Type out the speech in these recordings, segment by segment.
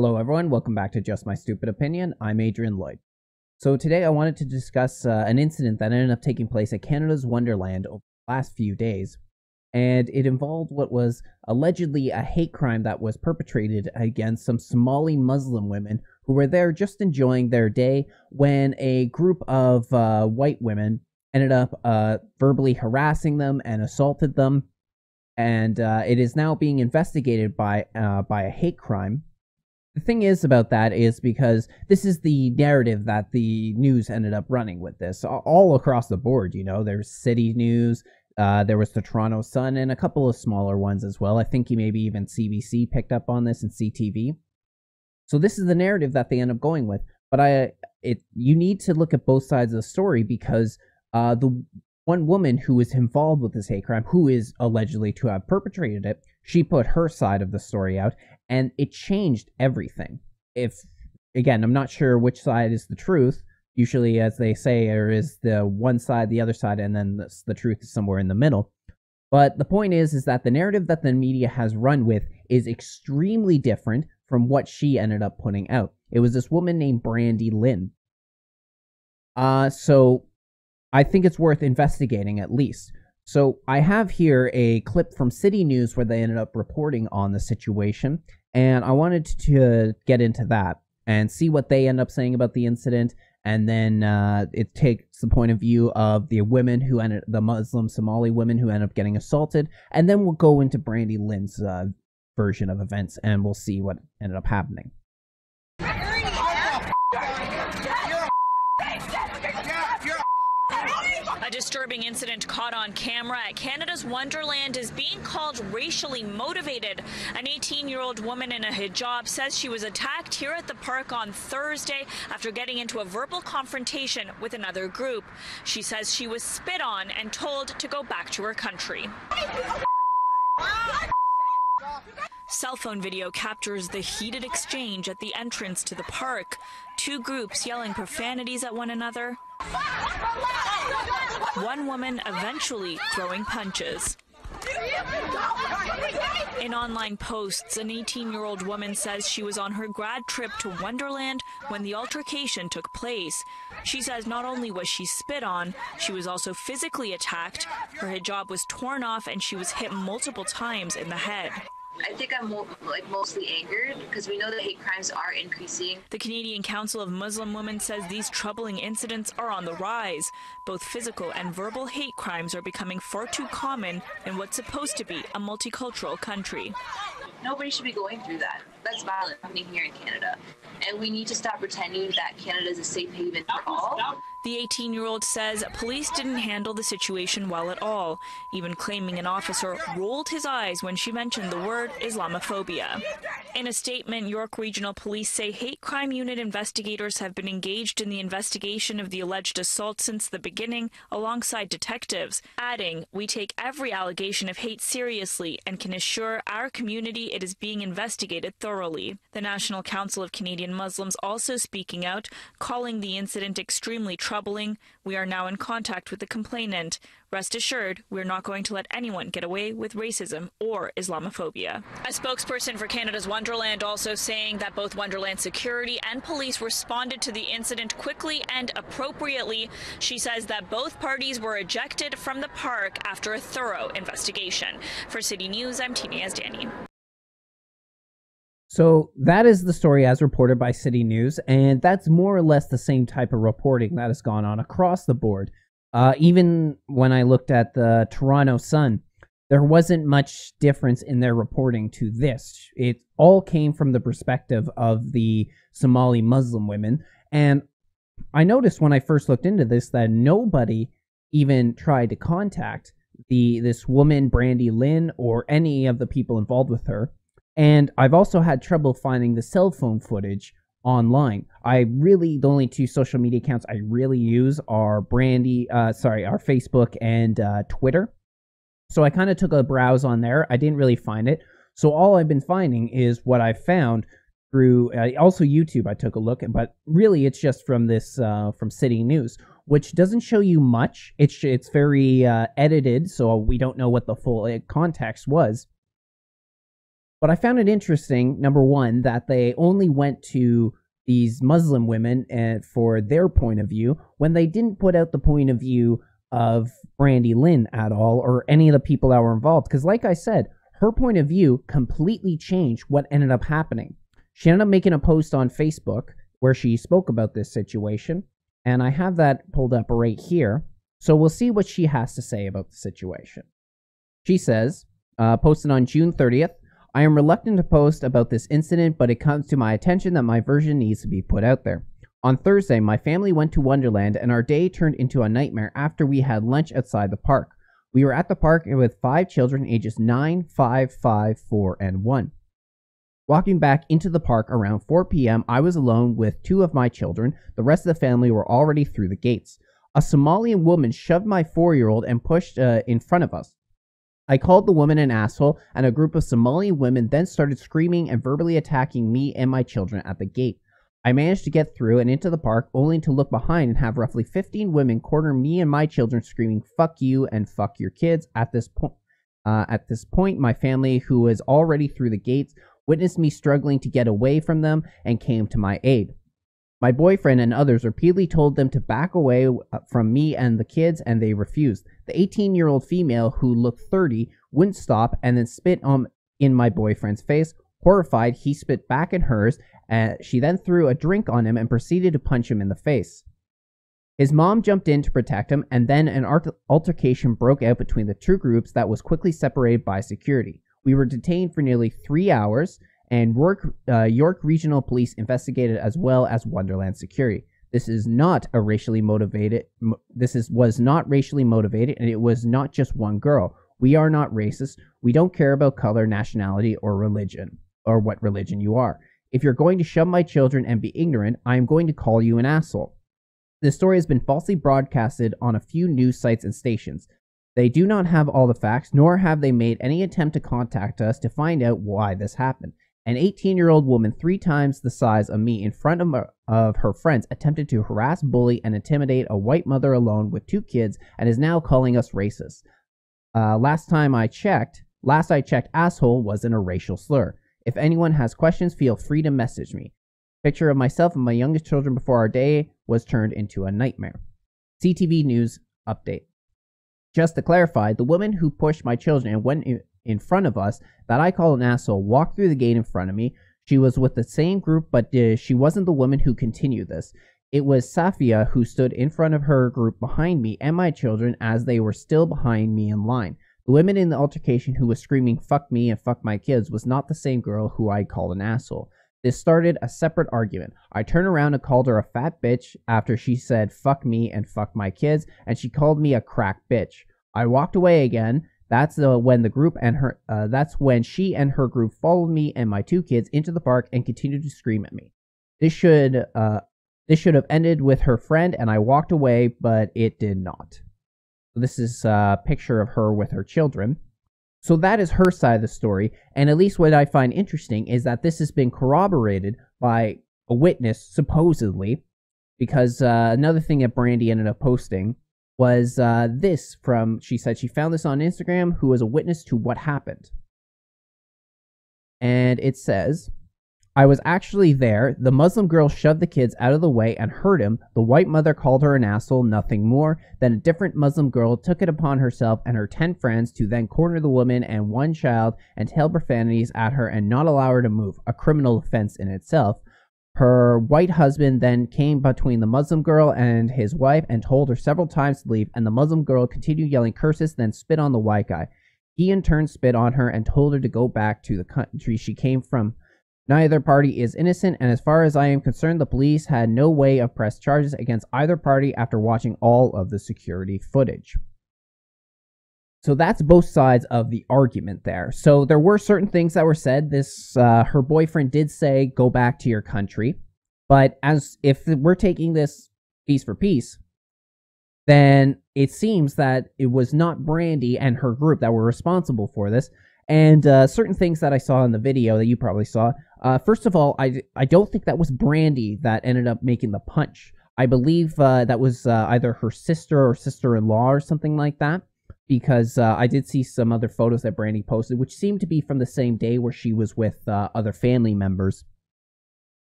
Hello everyone, welcome back to Just My Stupid Opinion. I'm Adrian Lloyd. So today I wanted to discuss an incident that ended up taking place at Canada's Wonderland over the last few days. And it involved what was allegedly a hate crime that was perpetrated against some Somali Muslim women who were there just enjoying their day when a group of white women ended up verbally harassing them and assaulted them. And it is now being investigated by a hate crime. The thing is about that is because this is the narrative that the news ended up running with this all across the board. You know, there's City News, there was the Toronto Sun, and a couple of smaller ones as well. I think maybe even CBC picked up on this and CTV. So this is the narrative that they end up going with. But you need to look at both sides of the story because the one woman who is involved with this hate crime, who is allegedly to have perpetrated it, she put her side of the story out, and it changed everything. Again, I'm not sure which side is the truth. Usually, as they say, there is the one side, the other side, and then the truth is somewhere in the middle. But the point is that the narrative that the media has run with is extremely different from what she ended up putting out. It was this woman named Brandy Lynn. So I think it's worth investigating at least. So I have here a clip from City News where they ended up reporting on the situation, and I wanted to get into that and see what they end up saying about the incident, and then it takes the point of view of the women the Muslim Somali women who end up getting assaulted, and then we'll go into Brandy Lynn's version of events, and we'll see what ended up happening. A disturbing incident caught on camera at Canada's Wonderland is being called racially motivated. An 18-year-old woman in a hijab says she was attacked here at the park on Thursday after getting into a verbal confrontation with another group. She says she was spit on and told to go back to her country. Cell phone video captures the heated exchange at the entrance to the park. Two groups yelling profanities at one another. One woman eventually throwing punches. In online posts, an 18-year-old woman says she was on her grad trip to Wonderland when the altercation took place. She says not only was she spit on, she was also physically attacked. Her hijab was torn off and she was hit multiple times in the head. I think I'm mostly angered because we know that hate crimes are increasing. The Canadian Council of Muslim Women says these troubling incidents are on the rise. Both physical and verbal hate crimes are becoming far too common in what's supposed to be a multicultural country. Nobody should be going through that. That's violence happening here in Canada. And we need to stop pretending that Canada is a safe haven for all. The 18-year-old says police didn't handle the situation well at all, even claiming an officer rolled his eyes when she mentioned the word Islamophobia. In a statement, York Regional Police say hate crime unit investigators have been engaged in the investigation of the alleged assault since the beginning, alongside detectives, adding, "We take every allegation of hate seriously and can assure our community it is being investigated thoroughly." The National Council of Canadian Muslims also speaking out, calling the incident extremely troubling. "We are now in contact with the complainant. Rest assured, we're not going to let anyone get away with racism or Islamophobia." A spokesperson for Canada's Wonderland also saying that both Wonderland security and police responded to the incident quickly and appropriately. She says that both parties were ejected from the park after a thorough investigation. For City News, I'm Tina Yazdani. So that is the story as reported by City News, and that's more or less the same type of reporting that has gone on across the board. Even when I looked at the Toronto Sun, there wasn't much difference in their reporting to this. It all came from the perspective of the Somali Muslim women, and I noticed when I first looked into this that nobody even tried to contact this woman, Brandy Lynn, or any of the people involved with her. And I've also had trouble finding the cell phone footage online. The only two social media accounts I really use are our Facebook and Twitter. So I kind of took a browse on there. I didn't really find it. So all I've been finding is what I found through also YouTube. I took a look, but really it's just from this from City News, which doesn't show you much. It's very edited, so we don't know what the full context was. But I found it interesting, number one, that they only went to these Muslim women for their point of view when they didn't put out the point of view of Brandy Lynn at all, or any of the people that were involved. Because like I said, her point of view completely changed what ended up happening. She ended up making a post on Facebook where she spoke about this situation, and I have that pulled up right here. So we'll see what she has to say about the situation. She says, posted on June 30th, I am reluctant to post about this incident, but it comes to my attention that my version needs to be put out there. On Thursday, my family went to Wonderland, and our day turned into a nightmare after we had lunch outside the park. We were at the park with 5 children ages 9, 5, 5, 4, and 1. Walking back into the park around 4 p.m., I was alone with 2 of my children. The rest of the family were already through the gates. A Somalian woman shoved my 4-year-old and pushed in front of us. I called the woman an asshole, and a group of Somali women then started screaming and verbally attacking me and my children at the gate. I managed to get through and into the park, only to look behind and have roughly 15 women corner me and my children, screaming "fuck you" and "fuck your kids." At this point, my family, who was already through the gates, witnessed me struggling to get away from them and came to my aid. My boyfriend and others repeatedly told them to back away from me and the kids, and they refused. The 18-year-old female, who looked 30, wouldn't stop and then spit in my boyfriend's face. Horrified, he spit back in hers, and she then threw a drink on him and proceeded to punch him in the face. His mom jumped in to protect him, and then an altercation broke out between the 2 groups that was quickly separated by security. We were detained for nearly 3 hours, and York Regional Police investigated, as well as Wonderland Security. This was not racially motivated, and it was not just one girl. We are not racist. We don't care about color, nationality, or religion, or what religion you are. If you're going to shove my children and be ignorant, I am going to call you an asshole. This story has been falsely broadcasted on a few news sites and stations. They do not have all the facts, nor have they made any attempt to contact us to find out why this happened. An 18-year-old woman 3 times the size of me in front of her friends attempted to harass, bully, and intimidate a white mother alone with 2 kids and is now calling us racist. Last I checked, asshole wasn't a racial slur. If anyone has questions, feel free to message me. Picture of myself and my youngest children before our day was turned into a nightmare. CTV News update. Just to clarify, the woman who pushed my children and went in front of us, that I call an asshole, walked through the gate in front of me. She was with the same group, but she wasn't the woman who continued this. It was Safia who stood in front of her group behind me and my children, as they were still behind me in line. The woman in the altercation who was screaming "fuck me" and "fuck my kids" was not the same girl who I called an asshole. This started a separate argument. I turned around and called her a fat bitch after she said "fuck me" and "fuck my kids," and she called me a crack bitch. I walked away again. That's when she and her group followed me and my 2 kids into the park and continued to scream at me. This should have ended with her friend, and I walked away, but it did not. This is a picture of her with her children. So that is her side of the story, and at least what I find interesting is that this has been corroborated by a witness, supposedly, because another thing that Brandy ended up posting was she said she found this on Instagram, who was a witness to what happened. And it says, I was actually there. The Muslim girl shoved the kids out of the way and hurt him. The white mother called her an asshole, nothing more. Then a different Muslim girl took it upon herself and her 10 friends to then corner the woman and 1 child and tell profanities at her and not allow her to move, a criminal offense in itself. Her white husband then came between the Muslim girl and his wife and told her several times to leave, and the Muslim girl continued yelling curses, then spit on the white guy. He in turn spit on her and told her to go back to the country she came from. Neither party is innocent, and as far as I am concerned, the police had no way of press charges against either party after watching all of the security footage. So that's both sides of the argument there. So there were certain things that were said. Her boyfriend did say, go back to your country. But if we're taking this piece for piece, then it seems that it was not Brandy and her group that were responsible for this. And certain things that I saw in the video that you probably saw. First of all, I don't think that was Brandy that ended up making the punch. I believe that was either her sister or sister-in-law or something like that. because I did see some other photos that Brandy posted, which seemed to be from the same day where she was with other family members.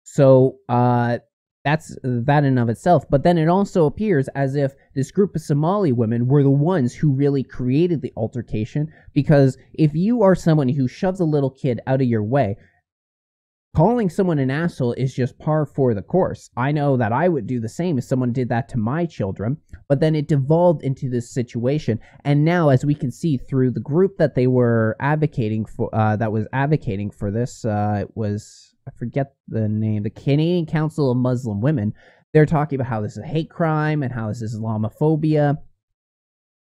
So that's that in and of itself. But then it also appears as if this group of Somali women were the ones who really created the altercation, because if you are someone who shoves a little kid out of your way, calling someone an asshole is just par for the course. I know that I would do the same if someone did that to my children, but then it devolved into this situation. And now, as we can see through the group that they were advocating for, this, it was, I forget the name, the Canadian Council of Muslim Women. They're talking about how this is a hate crime and how this is Islamophobia,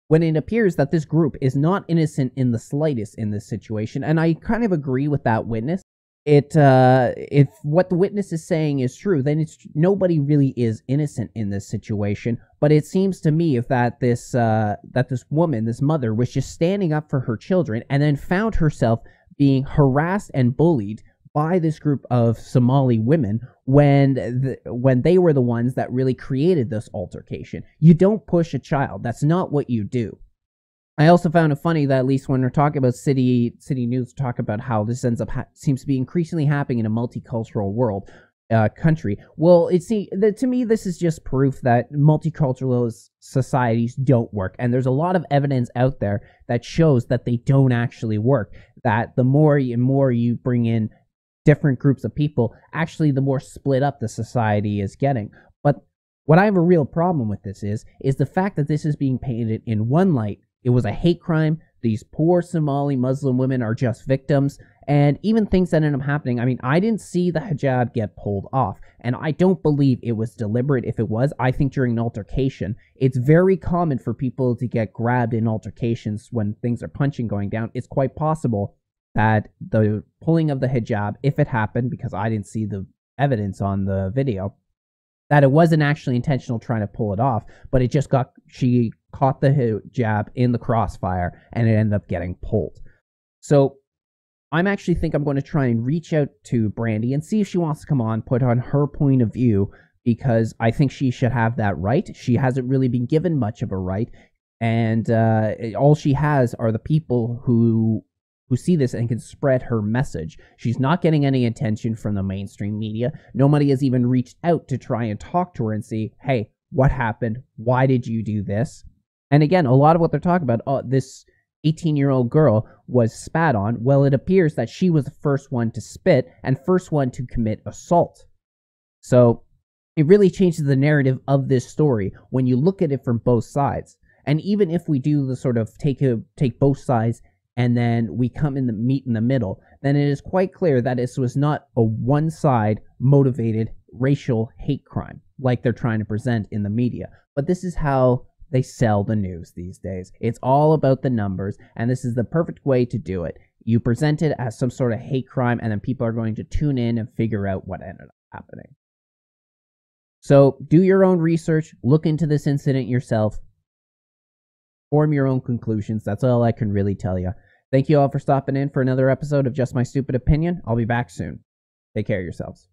when it appears that this group is not innocent in the slightest in this situation. And I kind of agree with that witness. If what the witness is saying is true, then nobody really is innocent in this situation. But it seems to me that this woman, this mother, was just standing up for her children, and then found herself being harassed and bullied by this group of Somali women when they were the ones that really created this altercation. You don't push a child. That's not what you do. I also found it funny that, at least when we're talking about city news, talk about how this ends up seems to be increasingly happening in a multicultural country. Well, to me, this is just proof that multicultural societies don't work, and there's a lot of evidence out there that shows that they don't actually work. That the more and more you bring in different groups of people, actually the more split up the society is getting. But what I have a real problem with this is the fact that this is being painted in one light. It was a hate crime. These poor Somali Muslim women are just victims. And even things that ended up happening. I mean, I didn't see the hijab get pulled off. And I don't believe it was deliberate. If it was, I think during an altercation, it's very common for people to get grabbed in altercations when things are punching going down. It's quite possible that the pulling of the hijab, if it happened, because I didn't see the evidence on the video, that it wasn't actually intentional trying to pull it off, but it just she caught the hijab in the crossfire and it ended up getting pulled. So I'm actually think I'm going to try and reach out to Brandy and see if she wants to come on, put on her point of view, because I think she should have that right. She hasn't really been given much of a right, and all she has are the people who see this and can spread her message. She's not getting any attention from the mainstream media. Nobody has even reached out to try and talk to her and see, hey, what happened? Why did you do this? And again, a lot of what they're talking about, this 18-year-old girl was spat on. Well, it appears that she was the first one to spit and first one to commit assault. So it really changes the narrative of this story when you look at it from both sides. And even if we do the sort of take both sides and then we come in the meet in the middle, then it is quite clear that this was not a one-side motivated racial hate crime like they're trying to present in the media. But this is how they sell the news these days. It's all about the numbers, and this is the perfect way to do it. You present it as some sort of hate crime, and then people are going to tune in and figure out what ended up happening. So do your own research, look into this incident yourself, form your own conclusions. That's all I can really tell you. Thank you all for stopping in for another episode of Just My Stupid Opinion. I'll be back soon. Take care of yourselves.